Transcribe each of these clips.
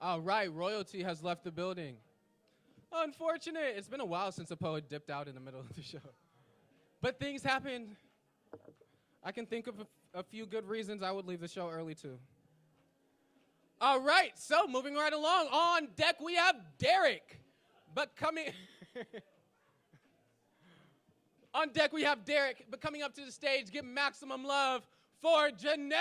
All right, royalty has left the building. Unfortunate. It's been a while since a poet dipped out in the middle of the show. But things happen. I can think of a few good reasons I would leave the show early too. All right, so moving right along. On deck we have Derek. But coming On deck we have Derek, but coming up to the stage, give maximum love for Janelle.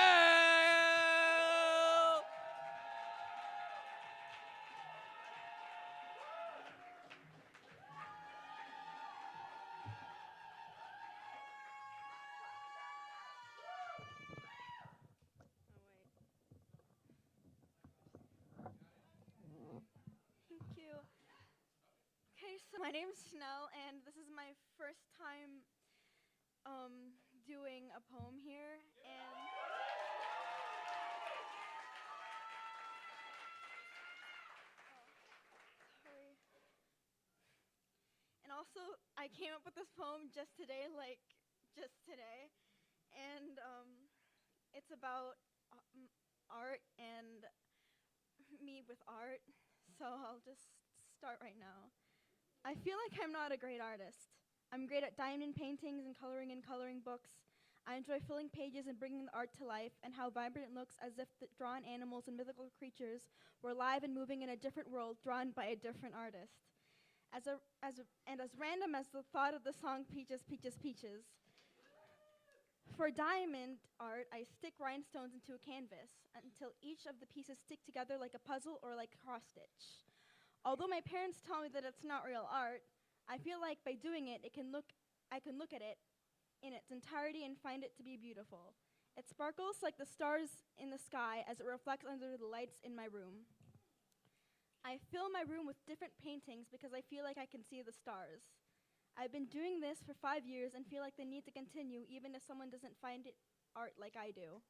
Thank you. Okay, so my name's Chanel, and this is my first time doing a poem here, and sorry. And also, I came up with this poem just today, and it's about art and me with art. So I'll just start right now. I feel like I'm not a great artist. I'm great at diamond paintings and coloring books. I enjoy filling pages and bringing the art to life, and how vibrant it looks, as if the drawn animals and mythical creatures were alive and moving in a different world drawn by a different artist. As random as the thought of the song Peaches, Peaches, Peaches. For diamond art, I stick rhinestones into a canvas until each of the pieces stick together like a puzzle or like cross stitch. Although my parents tell me that it's not real art, I feel like by doing it, I can look at it in its entirety and find it to be beautiful. It sparkles like the stars in the sky as it reflects under the lights in my room. I fill my room with different paintings because I feel like I can see the stars. I've been doing this for 5 years and feel like the need to continue even if someone doesn't find it art like I do.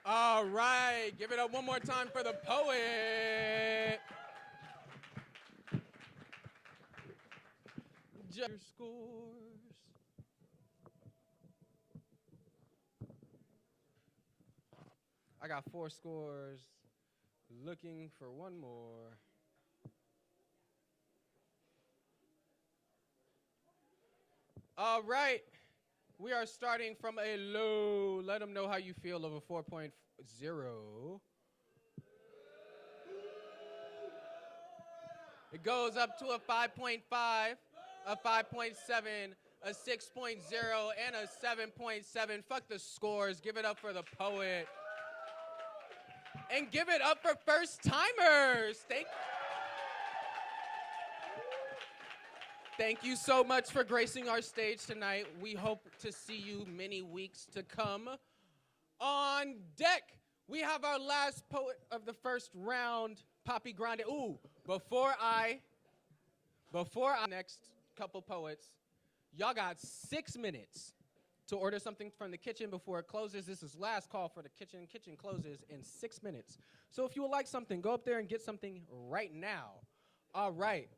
All right, give it up one more time for the poet. Your scores. I got 4 scores. Looking for one more. All right. We are starting from a low. Let them know how you feel of a 4.0. It goes up to a 5.5, a 5.7, a 6.0, and a 7.7. Fuck the scores. Give it up for the poet. And give it up for first timers. Thank you so much for gracing our stage tonight. We hope to see you many weeks to come. On deck, we have our last poet of the first round, Papi Grande. Ooh, before I next couple poets, y'all got 6 minutes to order something from the kitchen before it closes. This is last call for the kitchen. Kitchen closes in 6 minutes. So if you would like something, go up there and get something right now. All right.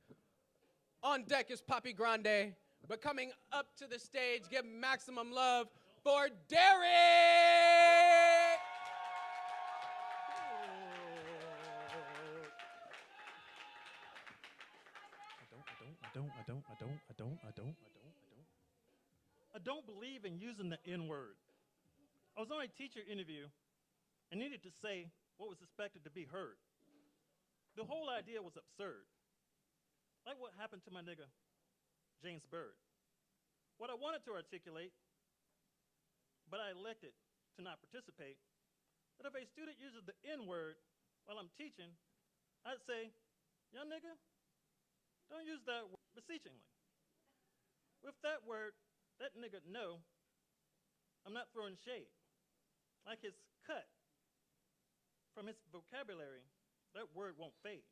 On deck is Papi Grande, but coming up to the stage, give maximum love for Derek! I don't believe in using the N-word. I was on a teacher interview and needed to say what was expected to be heard. The whole idea was absurd. Like what happened to my nigga, James Byrd. What I wanted to articulate, but I elected to not participate, that if a student uses the N-word while I'm teaching, I'd say, young nigga, don't use that word beseechingly. With that word, that nigga know I'm not throwing shade. Like his cut from his vocabulary, that word won't fade.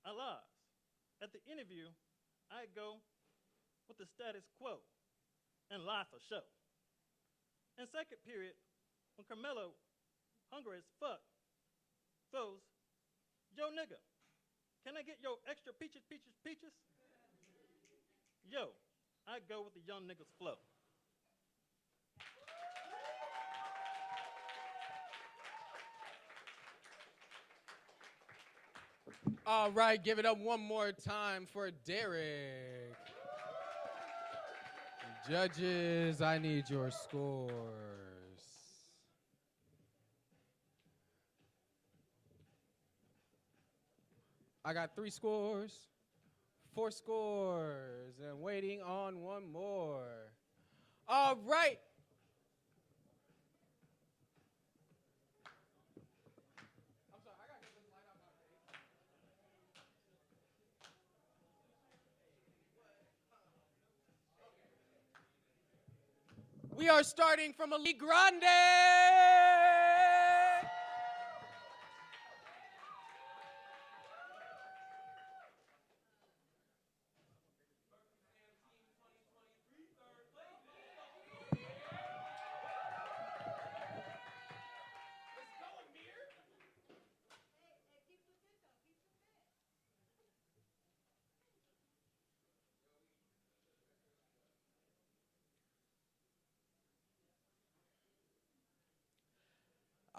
Alas, at the interview, I go with the status quo and lie for show. In second period, when Carmelo, hungry as fuck, throws, yo nigga, can I get your extra peaches, peaches, peaches? Yo, I go with the young niggas flow. All right, give it up one more time for Derek. Judges, I need your scores. I got 3 scores, 4 scores, and waiting on one more. All right. We are starting from a Grande.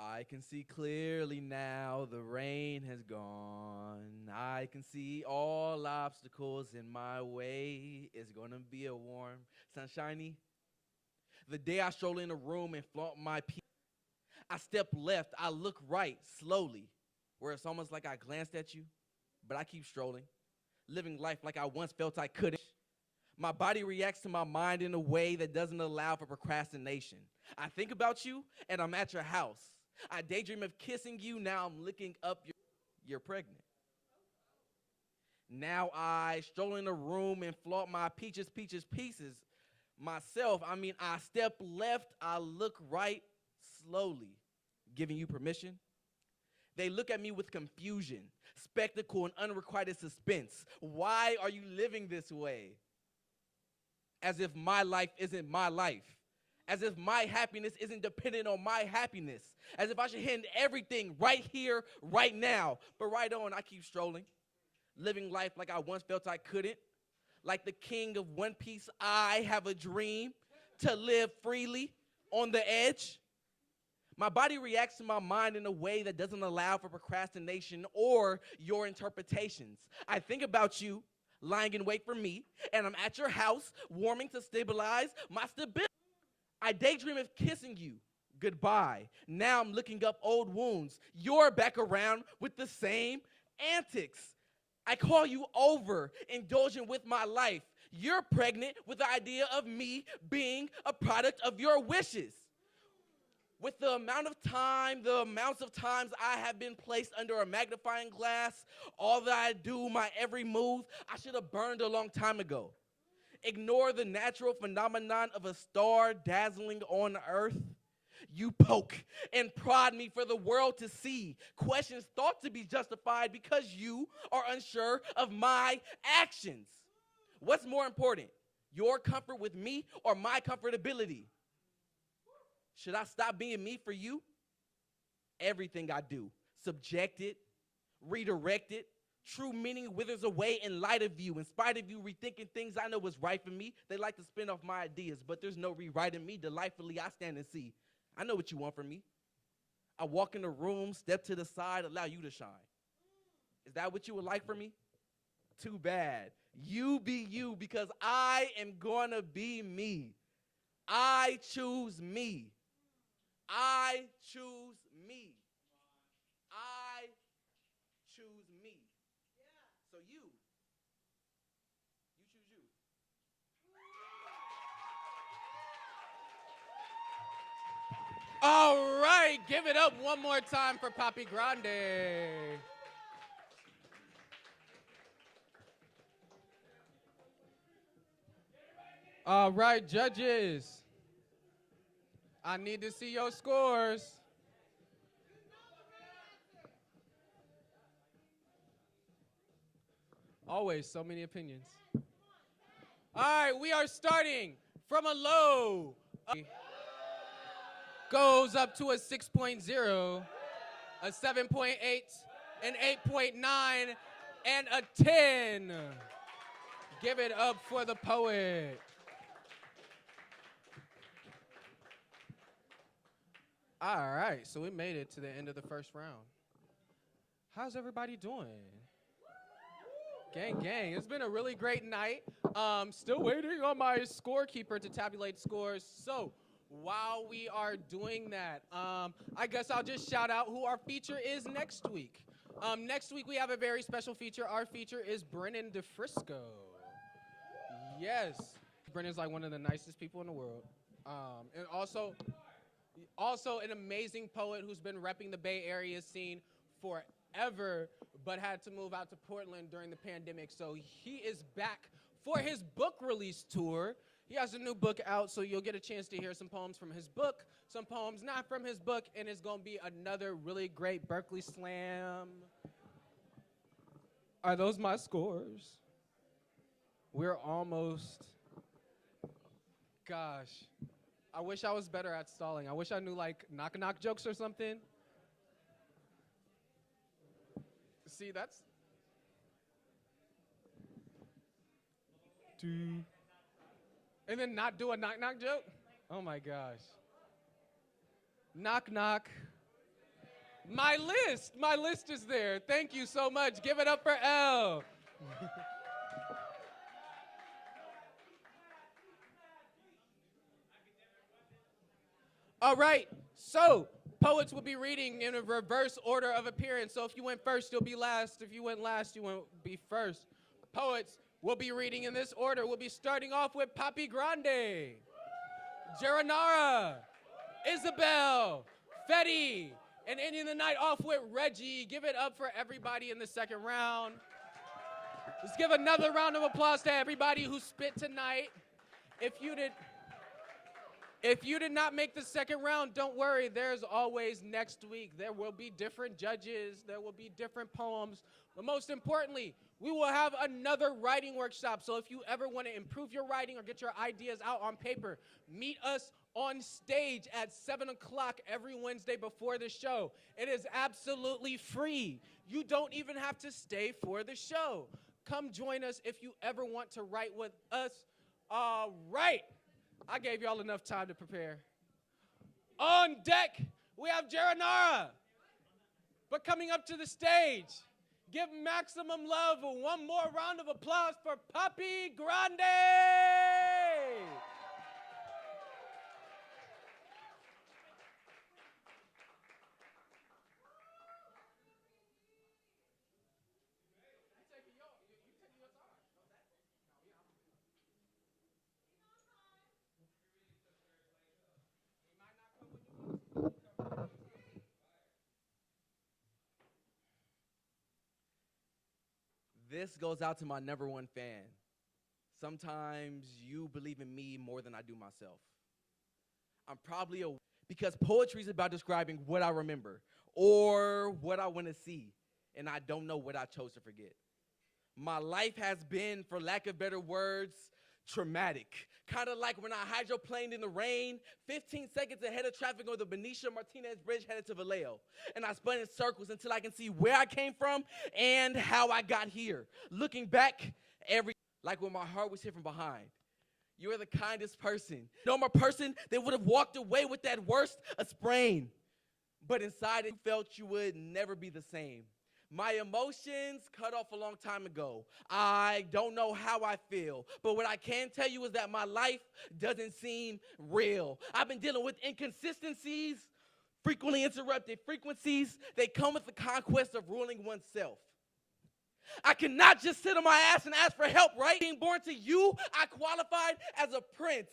I can see clearly now the rain has gone. I can see all obstacles in my way. It's gonna be a warm, sunshiny. The day I stroll in a room and flaunt my peace, I step left, I look right slowly, where it's almost like I glanced at you, but I keep strolling, living life like I once felt I couldn't. My body reacts to my mind in a way that doesn't allow for procrastination. I think about you, and I'm at your house. I daydream of kissing you, now I'm looking up, you're pregnant. Now I stroll in a room and flaunt my peaches, pieces. Myself, I step left, I look right slowly, giving you permission. They look at me with confusion, spectacle, and unrequited suspense. Why are you living this way? As if my life isn't my life. As if my happiness isn't dependent on my happiness. As if I should hand everything right here, right now. But right on, I keep strolling, living life like I once felt I couldn't. Like the king of One Piece, I have a dream to live freely on the edge. My body reacts to my mind in a way that doesn't allow for procrastination or your interpretations. I think about you, lying in wait for me, and I'm at your house, warming to stabilize my stability. I daydream of kissing you goodbye. Now I'm looking up old wounds. You're back around with the same antics. I call you over, indulging with my life. You're pregnant with the idea of me being a product of your wishes. With the amounts of times I have been placed under a magnifying glass, all that I do, my every move, I should have burned a long time ago. Ignore the natural phenomenon of a star dazzling on earth. You poke and prod me for the world to see. Questions thought to be justified because you are unsure of my actions. What's more important, your comfort with me or my comfortability? Should I stop being me for you? Everything I do, subjected, redirected, true meaning withers away in light of you. In spite of you rethinking things I know was right for me, they like to spin off my ideas, but there's no rewriting me. Delightfully, I stand and see. I know what you want from me. I walk in the room, step to the side, allow you to shine. Is that what you would like from me? Too bad. You be you because I am gonna be me. I choose me. I choose me. I choose me. So you choose you. All right, give it up one more time for Papi Grande. All right, judges. I need to see your scores. Always so many opinions. All right, we are starting from a low. Goes up to a 6.0, a 7.8, an 8.9, and a 10. Give it up for the poet. All right, so we made it to the end of the first round. How's everybody doing? Gang, gang. It's been a really great night. Still waiting on my scorekeeper to tabulate scores. So while we are doing that, I guess I'll just shout out who our feature is next week. Next week we have a very special feature. Our feature is Brennan DeFrisco. Yes. Brennan's like one of the nicest people in the world. And also an amazing poet who's been repping the Bay Area scene forever, but had to move out to Portland during the pandemic. So he is back for his book release tour. He has a new book out, so you'll get a chance to hear some poems from his book, some poems not from his book, and it's going to be another really great Berkeley Slam. Are those my scores? We're almost... Gosh. I wish I was better at stalling. I wish I knew, like, knock-knock jokes or something. See, that's... And then not do a knock-knock joke? Oh, my gosh. Knock-knock. My list is there. Thank you so much. Give it up for Elle. All right, so poets will be reading in a reverse order of appearance. So if you went first, you'll be last. If you went last, you won't be first. Poets will be reading in this order. We'll be starting off with Papi Grande, Geranara, Isabel, Fetty, and ending the night off with Reggie. Give it up for everybody in the second round. Let's give another round of applause to everybody who spit tonight. If you did not make the second round, don't worry. There's always next week. There will be different judges. There will be different poems. But most importantly, we will have another writing workshop. So if you ever want to improve your writing or get your ideas out on paper, meet us on stage at 7 o'clock every Wednesday before the show. It is absolutely free. You don't even have to stay for the show. Come join us if you ever want to write with us. All right. I gave y'all enough time to prepare. On deck, we have Geranara. But coming up to the stage, give maximum love. One more round of applause for Papi Grande. This goes out to my number one fan. Sometimes you believe in me more than I do myself. I'm probably because poetry is about describing what I remember or what I want to see, and I don't know what I chose to forget. My life has been, for lack of better words, traumatic. Kind of like when I hydroplaned in the rain, 15 seconds ahead of traffic on the Benicia Martinez Bridge headed to Vallejo. And I spun in circles until I can see where I came from and how I got here. Looking back, like when my heart was hit from behind. You are the kindest person. No more person that would have walked away with that worst, a sprain. But inside it, you felt you would never be the same. My emotions cut off a long time ago. I don't know how I feel, but what I can tell you is that my life doesn't seem real. I've been dealing with inconsistencies, frequently interrupted frequencies. They come with the conquest of ruling oneself. I cannot just sit on my ass and ask for help, right? Being born to you, I qualified as a prince.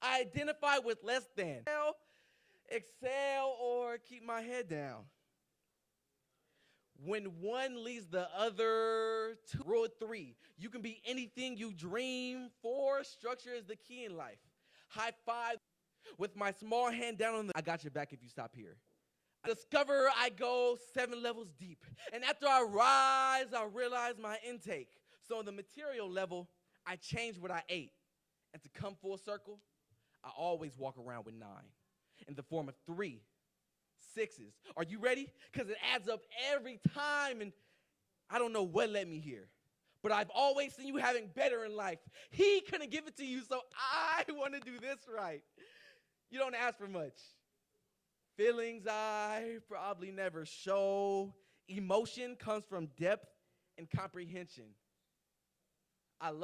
I identify with less than. Excel, or keep my head down. When one leads the other to rule 3, you can be anything you dream for. Structure is the key in life. High five with my small hand down on the... I got your back if you stop here. I discover I go 7 levels deep. And after I rise, I realize my intake. So on the material level, I change what I ate. And to come full circle, I always walk around with 9 in the form of 3 6s. Are you ready? Because it adds up every time, and I don't know what led me here. but I've always seen you having better in life. He couldn't give it to you, so I want to do this right. You don't ask for much. Feelings I probably never show. Emotion comes from depth and comprehension. I love